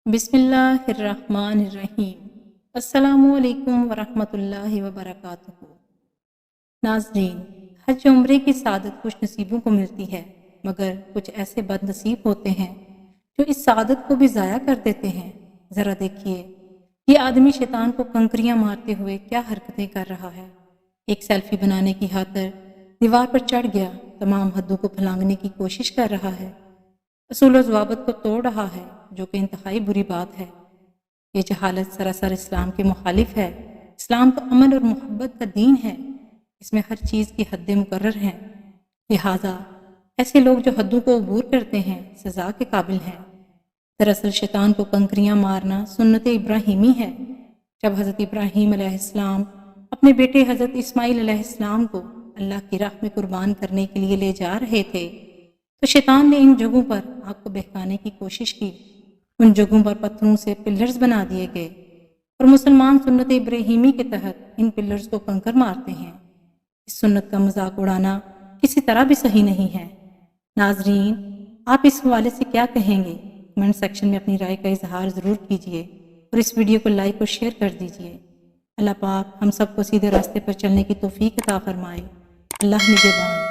बिस्मिल्लाहिर्रहमानिर्रहीम। अस्सलामुअलैकुम वरहमतुल्लाहि वबरकातुहू। नाज़रीन, हज उम्रे की सादत कुछ नसीबों को मिलती है, मगर कुछ ऐसे बदनसीब होते हैं जो इस सादत को भी ज़ाया कर देते हैं। ज़रा देखिए, ये आदमी शैतान को कंकरियां मारते हुए क्या हरकतें कर रहा है। एक सेल्फी बनाने की खातिर दीवार पर चढ़ गया, तमाम हदों को फलांगने की कोशिश कर रहा है, असूल व ज़वाबित को तोड़ रहा है, जो कि इंतहाई बुरी बात है। ये जहालत सरासर इस्लाम के मुखालिफ है। इस्लाम तो अमन और मोहब्बत का दीन है, इसमें हर चीज़ की हदें मुकर्रर हैं। लिहाजा ऐसे लोग जो हदों को अबूर करते हैं सज़ा के काबिल हैं। दरअसल शैतान को कंकरियां मारना सुन्नत इब्राहीमी है। जब हज़रत इब्राहीम अलैहिस्सलाम अपने बेटे हज़रत इस्माईल अलैहिस्सलाम को अल्लाह की राह में कुर्बान करने के लिए ले जा रहे थे, तो शैतान ने इन जगहों पर आग को बहकाने की कोशिश की। उन जगहों पर पत्थरों से पिलर्स बना दिए गए और मुसलमान सुन्नत इब्राहीमी के तहत इन पिलर्स को कंकर मारते हैं। इस सुन्नत का मजाक उड़ाना किसी तरह भी सही नहीं है। नाजरीन, आप इस हवाले से क्या कहेंगे? कमेंट सेक्शन में अपनी राय का इजहार ज़रूर कीजिए और इस वीडियो को लाइक और शेयर कर दीजिए। अल्लाह पाक हम सबको सीधे रास्ते पर चलने की तौफीक अता फरमाए। अल्लाह निगहबान।